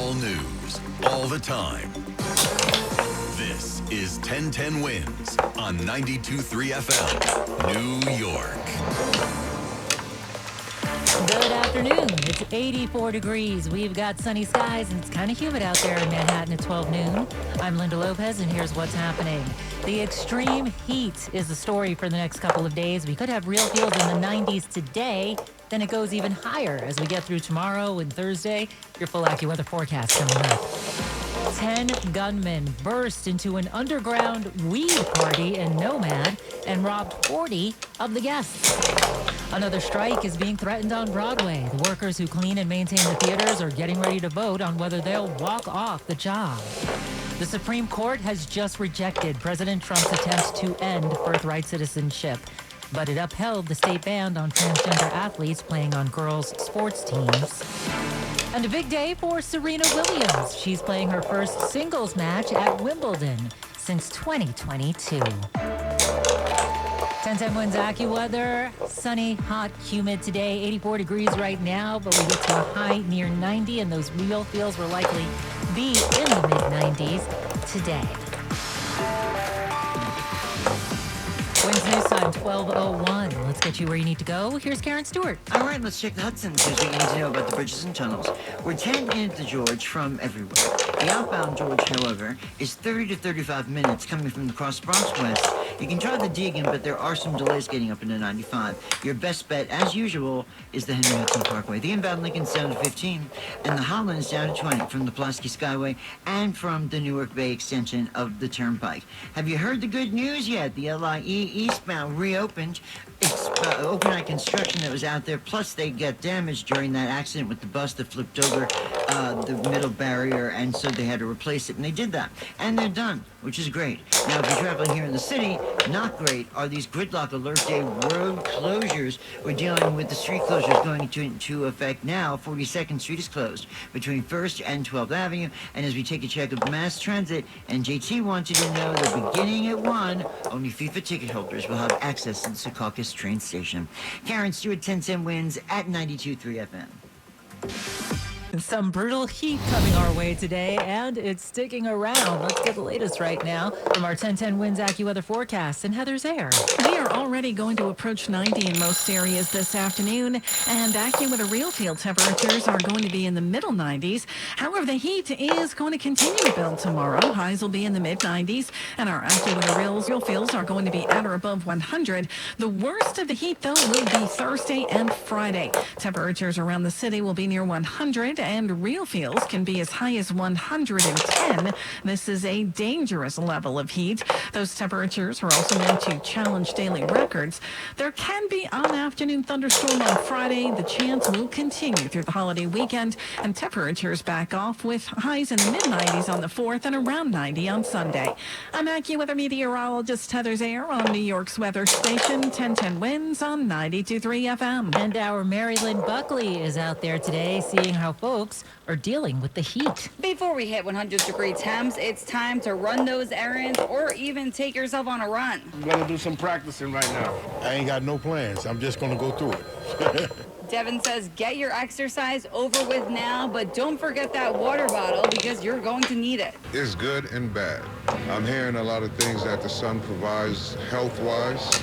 All news, all the time. This is 1010 Wins on 92.3 FM, New York. Good afternoon. It's 84 degrees. We've got sunny skies, and it's kind of humid out there in Manhattan at 12 noon. I'm Linda Lopez, and here's what's happening. The extreme heat is the story for the next couple of days. We could have real feels in the 90s today. Then it goes even higher as we get through tomorrow and Thursday. Your full AccuWeather forecast coming up. 10 gunmen burst into an underground weed party in Nomad and robbed 40 of the guests. Another strike is being threatened on Broadway. The workers who clean and maintain the theaters are getting ready to vote on whether they'll walk off the job. The Supreme Court has just rejected President Trump's attempt to end birthright citizenship, but it upheld the state ban on transgender athletes playing on girls' sports teams. And a big day for Serena Williams. She's playing her first singles match at Wimbledon since 2022. 1010 Wins AccuWeather. Sunny, hot, humid today. 84 degrees right now, but we get to a high near 90, and those real feels will likely be in the mid-90s today. Wins News Time, 12:01. Let's get you where you need to go. Here's Karen Stewart. All right, let's check the Hudson because we need to know about the bridges and tunnels. We're 10 into George from everywhere. The outbound George, however, is 30 to 35 minutes coming from the Cross Bronx West. You can try the Deegan, but there are some delays getting up into 95. Your best bet, as usual, is the Henry Hudson Parkway. The inbound Lincoln's down to 15, and the Holland's down to 20 from the Pulaski Skyway and from the Newark Bay extension of the Turnpike. Have you heard the good news yet? The LIE eastbound reopened. It's overnight construction that was out there, plus they got damaged during that accident with the bus that flipped over the middle barrier, and so they had to replace it, and they did that. And they're done, which is great. Now, if you're traveling here in the city, not great are these gridlock alert day road closures. We're dealing with the street closures going into effect now. 42nd Street is closed between 1st and 12th Avenue, and as we take a check of mass transit, and JT wants you to know that beginning at 1, only FIFA ticket holders will have access to the Secaucus train station. Karen Stewart, 1010 Wins at 92.3 FM. Some brutal heat coming our way today, and it's sticking around. Let's get the latest right now from our 1010 Wins AccuWeather forecast and Heather's Air. We are already going to approach 90 in most areas this afternoon, and AccuWeather real field temperatures are going to be in the middle 90s. However, the heat is going to continue to build tomorrow. Highs will be in the mid 90s, and our AccuWeather real fields are going to be at or above 100. The worst of the heat, though, will be Thursday and Friday. Temperatures around the city will be near 100. And real feels can be as high as 110. This is a dangerous level of heat. Those temperatures are also meant to challenge daily records. There can be an afternoon thunderstorm on Friday. The chance will continue through the holiday weekend, and temperatures back off with highs in the mid-90s on the 4th and around 90 on Sunday. I'm AccuWeather meteorologist Heather's Air on New York's weather station, 1010 Wins on 92.3 FM. And our Marilyn Buckley is out there today seeing how folks are dealing with the heat. Before we hit 100-degree temps, it's time to run those errands or even take yourself on a run. I'm going to do some practicing right now. I ain't got no plans. I'm just going to go through it. Devin says get your exercise over with now, but don't forget that water bottle because you're going to need it. It's good and bad. I'm hearing a lot of things that the sun provides health-wise.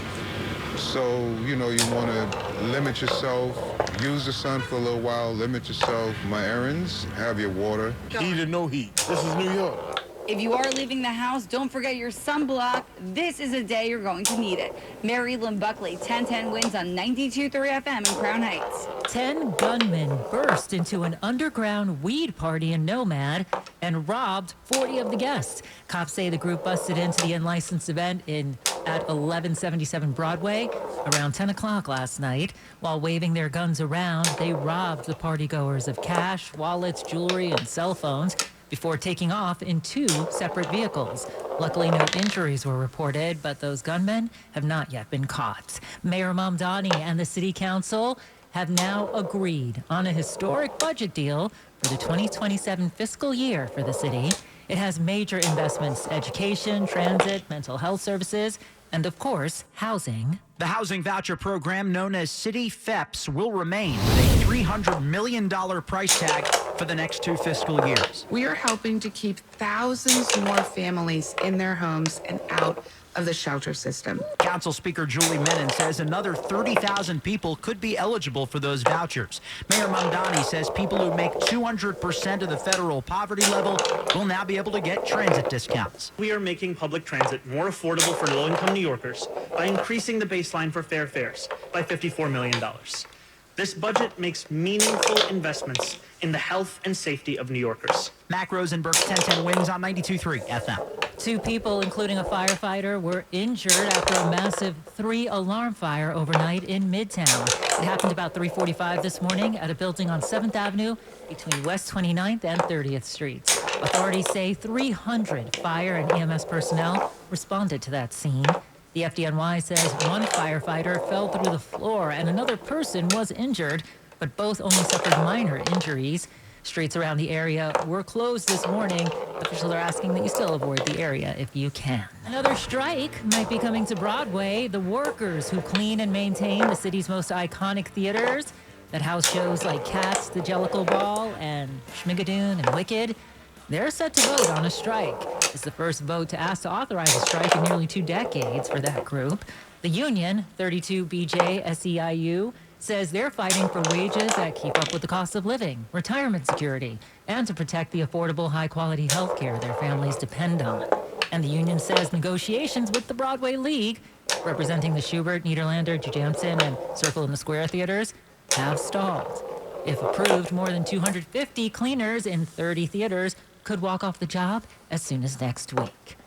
So, you want to limit yourself, use the sun for a little while, limit yourself. My errands, have your water. Heat or no heat. This is New York. If you are leaving the house, don't forget your sunblock. This is a day you're going to need it. Mary Lynn Buckley, 1010 Wins on 92.3 FM in Crown Heights. 10 gunmen burst into an underground weed party in Nomad and robbed 40 of the guests. Cops say the group busted into the unlicensed event at 1177 Broadway around 10 o'clock last night. While waving their guns around, they robbed the partygoers of cash, wallets, jewelry, and cell phones before taking off in 2 separate vehicles. Luckily, no injuries were reported, but those gunmen have not yet been caught. Mayor Mamdani and the city council have now agreed on a historic budget deal for the 2027 fiscal year for the city. It has major investments: education, transit, mental health services, and of course, housing. The housing voucher program known as City FEPS will remain with a $300 million price tag for the next 2 fiscal years. We are helping to keep thousands more families in their homes and out of the shelter system. Council Speaker Julie Menon says another 30,000 people could be eligible for those vouchers. Mayor Mamdani says people who make 200% of the federal poverty level will now be able to get transit discounts. We are making public transit more affordable for low-income New Yorkers by increasing the baseline for fare fares by $54 million. This budget makes meaningful investments in the health and safety of New Yorkers. Mac Rosenberg's 1010 Wins on 92.3 FM. 2 people, including a firefighter, were injured after a massive 3-alarm fire overnight in Midtown. It happened about 3:45 this morning at a building on 7th Avenue between West 29th and 30th Streets. Authorities say 300 fire and EMS personnel responded to that scene. The FDNY says one firefighter fell through the floor and another person was injured, but both only suffered minor injuries. Streets around the area were closed this morning. Officials are asking that you still avoid the area if you can. Another strike might be coming to Broadway. The workers who clean and maintain the city's most iconic theaters that house shows like Cats, The Jellicle Ball, and Schmigadoon and Wicked, they're set to vote on a strike. It's the first vote to ask to authorize a strike in nearly 2 decades for that group. The union, 32BJ SEIU, says they're fighting for wages that keep up with the cost of living, retirement security, and to protect the affordable, high-quality health care their families depend on. And the union says negotiations with the Broadway League, representing the Schubert, Niederlander, Jujamson, and Circle in the Square theaters, have stalled. If approved, more than 250 cleaners in 30 theaters could walk off the job as soon as next week.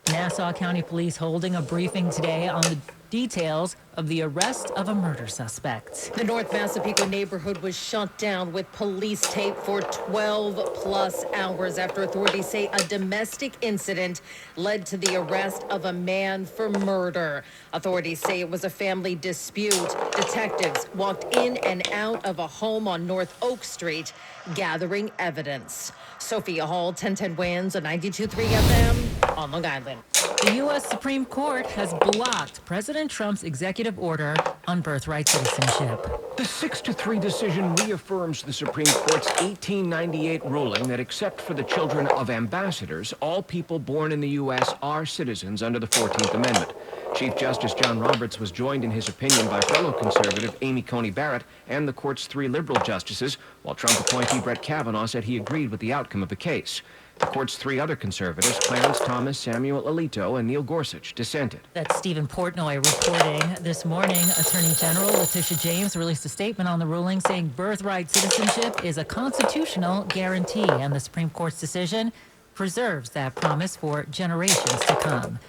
Nassau County Police holding a briefing today on the details of the arrest of a murder suspect. The North Massapequa neighborhood was shut down with police tape for 12-plus hours after authorities say a domestic incident led to the arrest of a man for murder. Authorities say it was a family dispute. Detectives walked in and out of a home on North Oak Street, gathering evidence. Sophia Hall, 1010 Wins, on 92.3 FM on Long Island. The U.S. Supreme Court has blocked President Trump's executive order on birthright citizenship. The 6-3 decision reaffirms the Supreme Court's 1898 ruling that except for the children of ambassadors, all people born in the U.S. are citizens under the 14th Amendment. Chief Justice John Roberts was joined in his opinion by fellow conservative Amy Coney Barrett and the court's 3 liberal justices, while Trump appointee Brett Kavanaugh said he agreed with the outcome of the case. The court's 3 other conservatives, Clarence Thomas, Samuel Alito, and Neil Gorsuch, dissented. That's Stephen Portnoy reporting. This morning, Attorney General Letitia James released a statement on the ruling saying birthright citizenship is a constitutional guarantee, and the Supreme Court's decision preserves that promise for generations to come.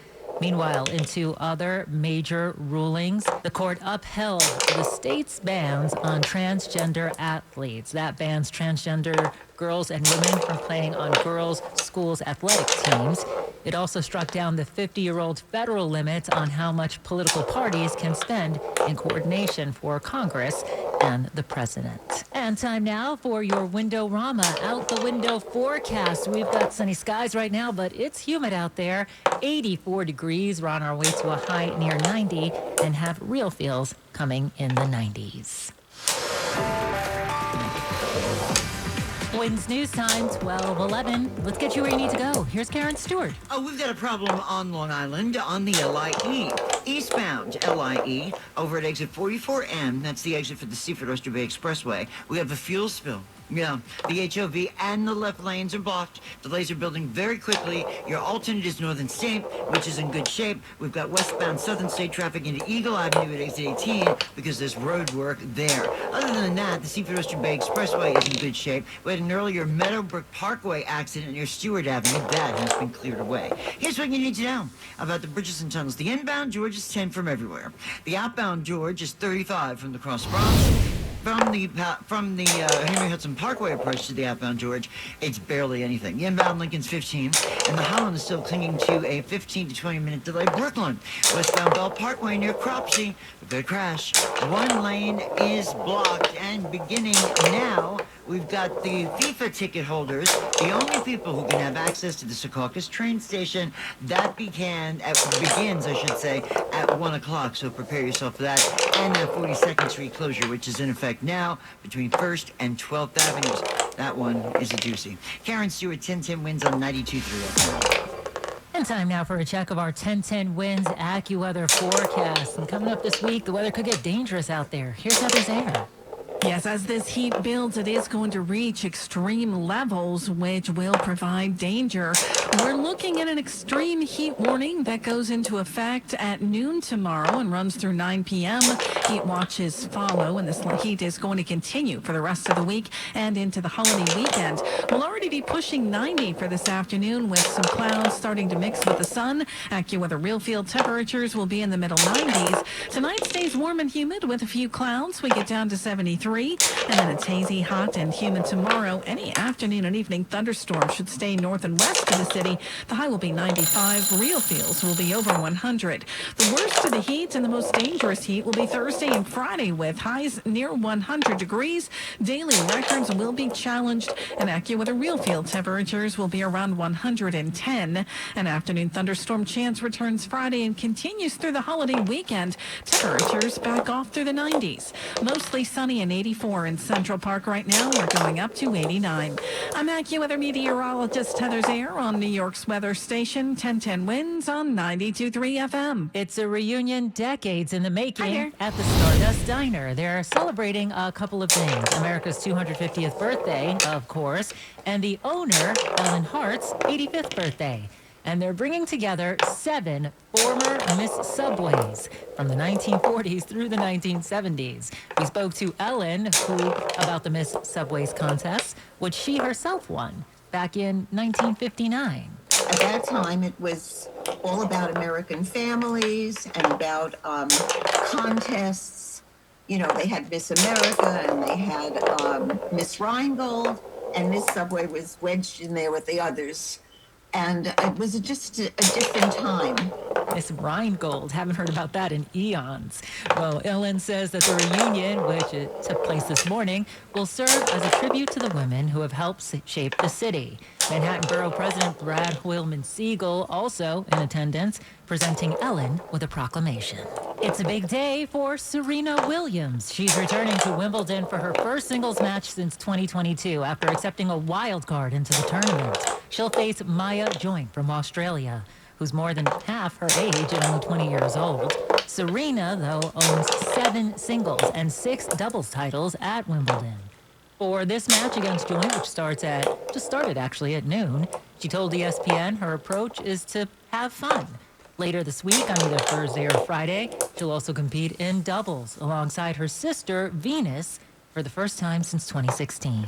Meanwhile, in 2 other major rulings, the court upheld the state's bans on transgender athletes. That bans transgender girls and women from playing on girls' schools' athletic teams. It also struck down the 50-year-old federal limit on how much political parties can spend in coordination for Congress and the president. And time now for your Window-Rama Out the Window forecast. We've got sunny skies right now, but it's humid out there. 84 degrees. We're on our way to a high near 90 and have real feels coming in the 90s. Wins News Time, 12:11. Let's get you where you need to go. Here's Karen Stewart. Oh, we've got a problem on Long Island on the LIE. Eastbound LIE over at exit 44M. That's the exit for the Seaford Oyster Bay Expressway. We have a fuel spill. Yeah, the HOV and the left lanes are blocked. Delays are building very quickly. Your alternate is Northern State, which is in good shape. We've got westbound Southern State traffic into Eagle Avenue at exit 18 because there's road work there. Other than that, the Seaford Oyster Bay Expressway is in good shape. We had an earlier Meadowbrook Parkway accident near Stewart Avenue. That has been cleared away. Here's what you need to know about the bridges and tunnels. The inbound George is 10 from everywhere. The outbound George is 35 from the Cross Bronx. From the Henry Hudson Parkway approach to the outbound George, it's barely anything. The inbound Lincoln's 15, and the Holland is still clinging to a 15 to 20 minute delay. Brooklyn, westbound Bell Parkway near Cropsey, we've got a crash. 1 lane is blocked, and beginning now, we've got the FIFA ticket holders, the only people who can have access to the Secaucus train station. That begins, I should say, at 1 o'clock, so prepare yourself for that. And that 42nd Street closure, which is in effect now between 1st and 12th Avenues. That one is a doozy. Karen Stewart, 10-10 wins on 92.3 And time now for a check of our 10-10 winds AccuWeather forecast. And coming up this week, the weather could get dangerous out there. Here's Heather's air. Yes, as this heat builds, it is going to reach extreme levels, which will provide danger. We're looking at an extreme heat warning that goes into effect at noon tomorrow and runs through 9 p.m. Heat watches follow, and this heat is going to continue for the rest of the week and into the holiday weekend. We'll already be pushing 90 for this afternoon with some clouds starting to mix with the sun. AccuWeather real field temperatures will be in the middle 90s. Tonight stays warm and humid with a few clouds. We get down to 73. And then it's hazy, hot, and humid tomorrow. Any afternoon and evening thunderstorms should stay north and west of the city. The high will be 95. Real feels will be over 100. The worst of the heat and the most dangerous heat will be Thursday and Friday with highs near 100 degrees. Daily records will be challenged, and AccuWeather real field temperatures will be around 110. An afternoon thunderstorm chance returns Friday and continues through the holiday weekend. Temperatures back off through the 90s. Mostly sunny and 84 in Central Park right now. We're going up to 89. I'm AccuWeather meteorologist Heather Zaire on New York's weather station, 1010 winds on 92.3 FM. It's a reunion decades in the making at the Stardust Diner. They're celebrating a couple of things. America's 250th birthday, of course, and the owner, Ellen Hart's 85th birthday. And they're bringing together 7 former Miss Subways from the 1940s through the 1970s. We spoke to Ellen about the Miss Subways contest, which she herself won back in 1959. At that time, it was all about American families and about contests. You know, they had Miss America and they had Miss Rheingold, and Miss Subway was wedged in there with the others. And it was just a different time. Miss Rheingold, haven't heard about that in eons. Well, Ellen says that the reunion, which took place this morning, will serve as a tribute to the women who have helped shape the city. Manhattan Borough President Brad Hoylman-Siegel also in attendance, presenting Ellen with a proclamation. It's a big day for Serena Williams. She's returning to Wimbledon for her first singles match since 2022 after accepting a wild card into the tournament. She'll face Maya Joint from Australia, who's more than half her age at only 20 years old. Serena, though, owns 7 singles and 6 doubles titles at Wimbledon. For this match against Joint, which started actually at noon, she told ESPN her approach is to have fun. Later this week, on either Thursday or Friday, she'll also compete in doubles alongside her sister, Venus, for the first time since 2016.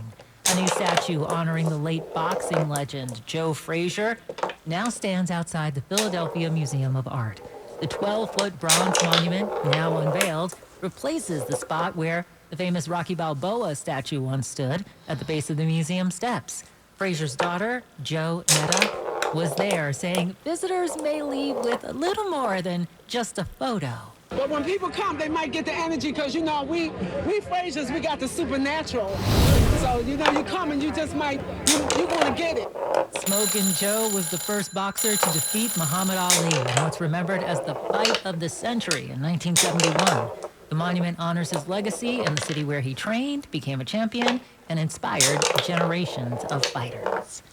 A new statue honoring the late boxing legend Joe Frazier now stands outside the Philadelphia Museum of Art. The 12-foot bronze monument, now unveiled, replaces the spot where the famous Rocky Balboa statue once stood at the base of the museum steps. Frazier's daughter, Jo Netta, was there saying visitors may leave with a little more than just a photo. But when people come, they might get the energy because, you know, we Fraziers, we got the supernatural. So, you know, you come and you just might, you're going to get it. Smokin' Joe was the first boxer to defeat Muhammad Ali in what's remembered as the fight of the century in 1971. The monument honors his legacy and the city where he trained, became a champion, and inspired generations of fighters.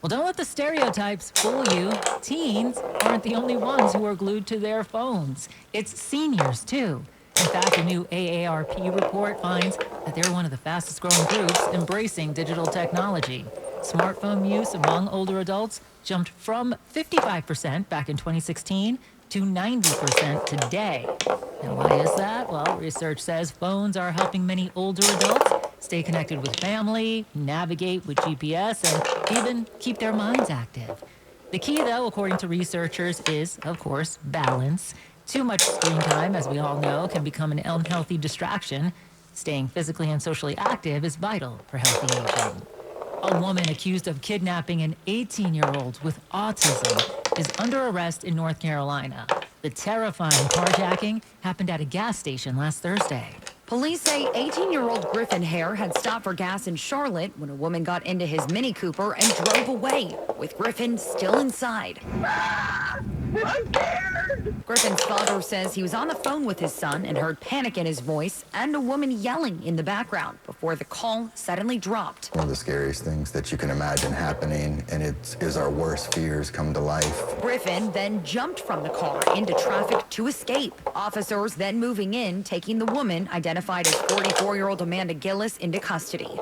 Well, don't let the stereotypes fool you. Teens aren't the only ones who are glued to their phones. It's seniors, too. In fact, a new AARP report finds that they're one of the fastest growing groups embracing digital technology. Smartphone use among older adults jumped from 55% back in 2016 to 90% today. Now, why is that? Well, research says phones are helping many older adults stay connected with family, navigate with GPS, and even keep their minds active. The key, though, according to researchers, is, of course, balance. Too much screen time, as we all know, can become an unhealthy distraction. Staying physically and socially active is vital for healthy aging. A woman accused of kidnapping an 18-year-old with autism is under arrest in North Carolina. The terrifying carjacking happened at a gas station last Thursday. Police say 18-year-old Griffin Hare had stopped for gas in Charlotte when a woman got into his Mini Cooper and drove away, with Griffin still inside. I'm scared. Griffin's father says he was on the phone with his son and heard panic in his voice and a woman yelling in the background before the call suddenly dropped. One of the scariest things that you can imagine happening, and it is our worst fears come to life. Griffin then jumped from the car into traffic to escape. Officers then moving in, taking the woman, identified as 44-year-old Amanda Gillis, into custody.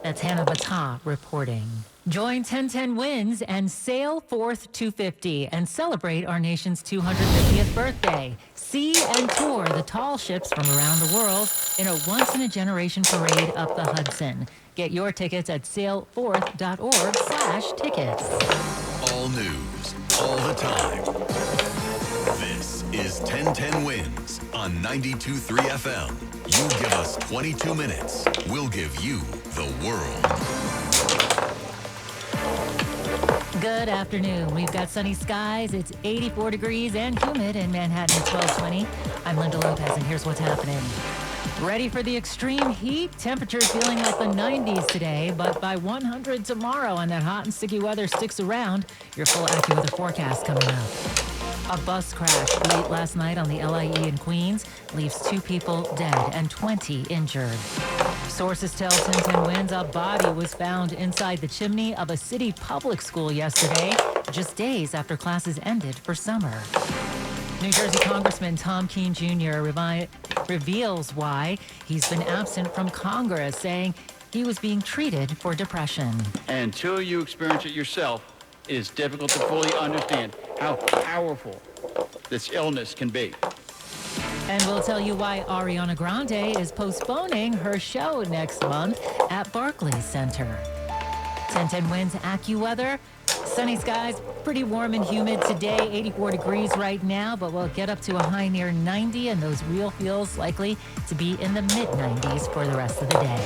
That's Hannah Battah reporting. Join 1010 Wins and sail Forth 250 and celebrate our nation's 250th birthday. See and tour the tall ships from around the world in a once-in-a-generation parade up the Hudson. Get your tickets at sailforth.org/tickets. All news, all the time. This is 1010 Wins on 92.3 FM. You give us 22 minutes, we'll give you the world. Good afternoon. We've got sunny skies. It's 84 degrees and humid in Manhattan at 1220. I'm Linda Lopez, and here's what's happening. Ready for the extreme heat? Temperatures feeling like the 90s today, but by 100 tomorrow, and that hot and sticky weather sticks around. Your full AccuWeather forecast coming up. A bus crash late last night on the LIE in Queens leaves 2 people dead and 20 injured. Sources tell 1010 Winds a body was found inside the chimney of a city public school yesterday, just days after classes ended for summer. New Jersey Congressman Tom Keene Jr. reveals why he's been absent from Congress, saying he was being treated for depression. Until you experience it yourself, it is difficult to fully understand how powerful this illness can be. And we'll tell you why Ariana Grande is postponing her show next month at Barclays Center. 1010 Winds AccuWeather. Sunny skies, pretty warm and humid today, 84 degrees right now, but we'll get up to a high near 90, and those real feels likely to be in the mid-90s for the rest of the day.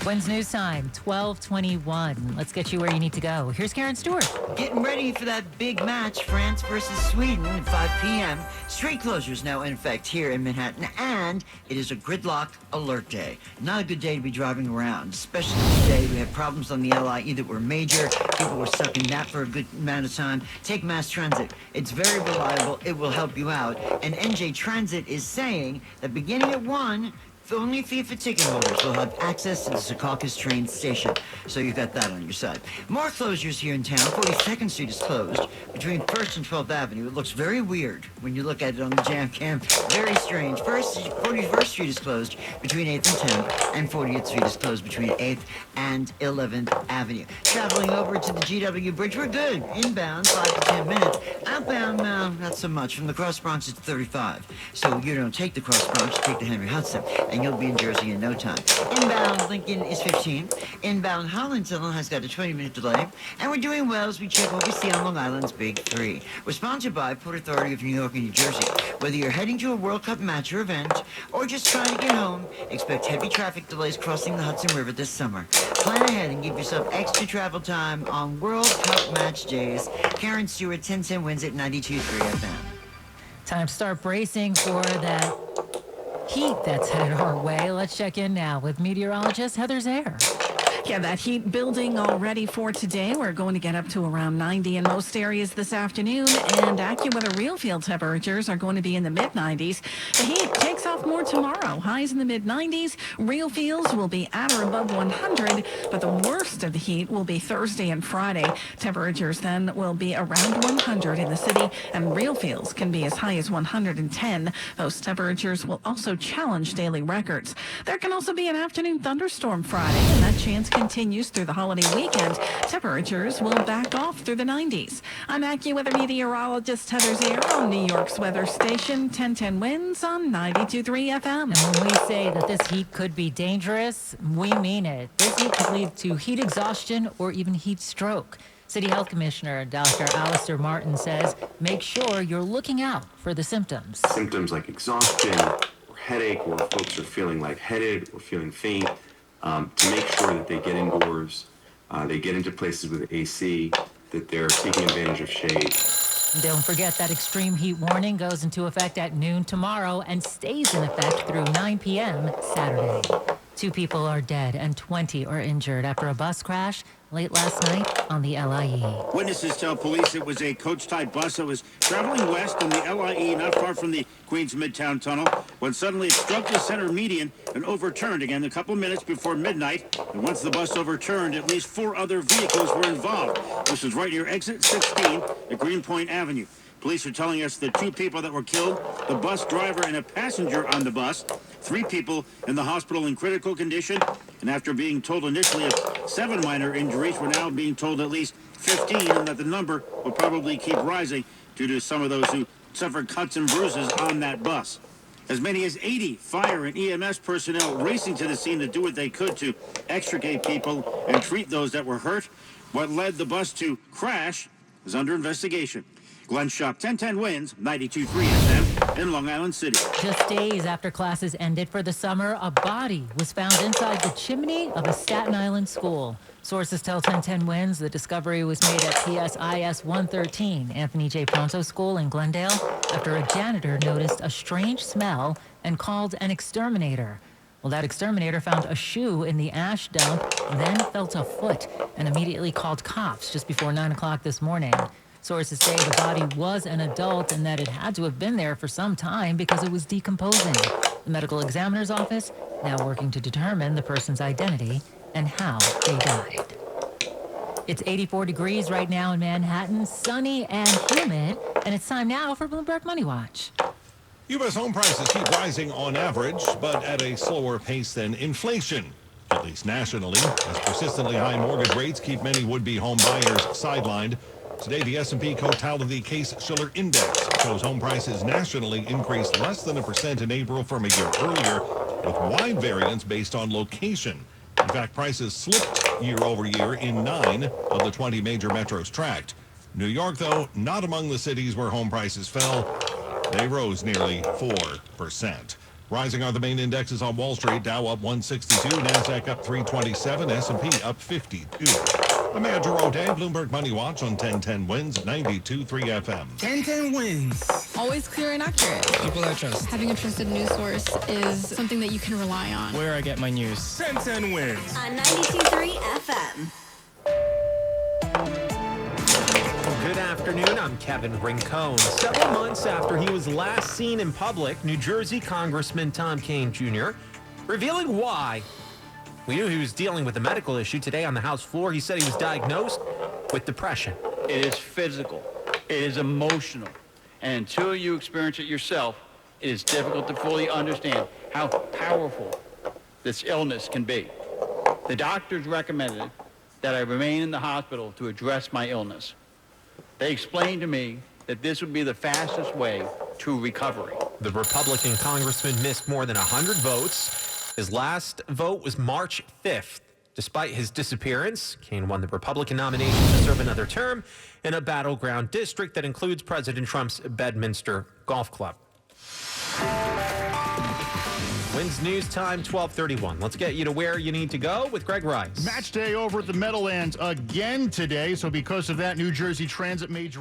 Winds News Time, 12:21. Let's get you where you need to go. Here's Karen Stewart. Getting ready for that big match, France versus Sweden at 5 p.m. Street closures now in effect here in Manhattan, and it is a gridlock alert day. Not a good day to be driving around, especially today. We had problems on the LIE that were major. People were stuck in that for a good amount of time. Take mass transit. It's very reliable. It will help you out. And NJ Transit is saying that beginning at 1, only FIFA ticket holders will have access to the Secaucus train station. So you've got that on your side. More closures here in town. 42nd Street is closed between 1st and 12th Avenue. It looks very weird when you look at it on the jam cam. Very strange. 41st Street is closed between 8th and 10th, and 40th Street is closed between 8th and 11th Avenue. Traveling over to the GW Bridge, we're good. Inbound, 5 to 10 minutes. Outbound, not so much. From the Cross Bronx, it's 35. So you don't take the Cross Bronx, you take the Henry Hudson, and you'll be in Jersey in no time. Inbound Lincoln is 15. Inbound Holland Tunnel has got a 20-minute delay. And we're doing well as we check what we see on Long Island's Big 3. We're sponsored by Port Authority of New York and New Jersey. Whether you're heading to a World Cup match or event, or just trying to get home, expect heavy traffic delays crossing the Hudson River this summer. Plan ahead and give yourself extra travel time on World Cup match days. Karen Stewart, 1010 Winds at 92.3 FM. Time to start bracing for that heat that's headed our way. Let's check in now with meteorologist Heather Zaire. Yeah, that heat building already for today. We're going to get up to around 90 in most areas this afternoon, and AccuWeather real field temperatures are going to be in the mid-90s. The heat takes off more tomorrow. Highs in the mid-90s. Real fields will be at or above 100, but the worst of the heat will be Thursday and Friday. Temperatures then will be around 100 in the city, and real fields can be as high as 110. Those temperatures will also challenge daily records. There can also be an afternoon thunderstorm Friday, and that chance continues through the holiday weekend. Temperatures will back off through the 90s. I'm AccuWeather meteorologist Heather Zaire on New York's weather station, 1010 Winds on 92.3 FM. And when we say that this heat could be dangerous, we mean it. This heat could lead to heat exhaustion or even heat stroke. City Health Commissioner Dr. Alistair Martin says make sure you're looking out for the symptoms. Symptoms like exhaustion or headache, or folks are feeling lightheaded or feeling faint. To make sure that they get indoors, they get into places with AC, that they're taking advantage of shade. Don't forget that extreme heat warning goes into effect at noon tomorrow and stays in effect through 9 p.m. Saturday. 2 people are dead and 20 are injured after a bus crash late last night on the LIE. Witnesses tell police it was a coach-type bus that was traveling west on the LIE not far from the Queens Midtown Tunnel when suddenly it struck the center median and overturned again a couple minutes before midnight. And once the bus overturned, at least 4 other vehicles were involved. This was right near exit 16 at Greenpoint Avenue. Police are telling us the 2 people that were killed, the bus driver and a passenger on the bus, 3 people in the hospital in critical condition, and after being told initially of 7 minor injuries, we're now being told at least 15, and that the number will probably keep rising due to some of those who suffered cuts and bruises on that bus. As many as 80 fire and EMS personnel racing to the scene to do what they could to extricate people and treat those that were hurt. What led the bus to crash is under investigation. Glenn Schuck, 1010 wins, 92.3 FM in Long Island City. Just days after classes ended for the summer, a body was found inside the chimney of a Staten Island school. Sources tell 1010 wins the discovery was made at PSIS 113, Anthony J. Pronto School in Glendale, after a janitor noticed a strange smell and called an exterminator. Well, that exterminator found a shoe in the ash dump, then felt a foot and immediately called cops just before 9 o'clock this morning. Sources say the body was an adult and that it had to have been there for some time because it was decomposing. The medical examiner's office now working to determine the person's identity and how they died. It's 84 degrees right now in Manhattan, sunny and humid, and it's time now for Bloomberg Money Watch. U.S. home prices keep rising on average, but at a slower pace than inflation, at least nationally, as persistently high mortgage rates keep many would-be home buyers sidelined. Today, the S&P Totality Case-Shiller Index shows home prices nationally increased less than 1% in April from a year earlier, with wide variance based on location. In fact, prices slipped year over year in 9 of the 20 major metros tracked. New York, though, not among the cities where home prices fell. They rose nearly 4%. Rising are the main indexes on Wall Street. Dow up 162, NASDAQ up 327, S&P up 52. I'm Andrew O'Day, Bloomberg Money Watch on 1010 wins, 92.3 FM. 1010 wins. Always clear and accurate. People I trust. Having a trusted news source is something that you can rely on. Where I get my news. 1010 wins. On 92.3 FM. Good afternoon, I'm Kevin Rincon. Several months after he was last seen in public, New Jersey Congressman Tom Kean Jr. revealing why. We knew he was dealing with a medical issue. Today on the House floor, he said he was diagnosed with depression. It is physical. It is emotional. And until you experience it yourself, it is difficult to fully understand how powerful this illness can be. The doctors recommended that I remain in the hospital to address my illness. They explained to me that this would be the fastest way to recovery. The Republican congressman missed more than 100 votes. His last vote was March 5th. Despite his disappearance, Kean won the Republican nomination to serve another term in a battleground district that includes President Trump's Bedminster Golf Club. Wins News Time, 12:31. Let's get you to where you need to go with Greg Rice. Match day over at the Meadowlands again today, so because of that, New Jersey Transit major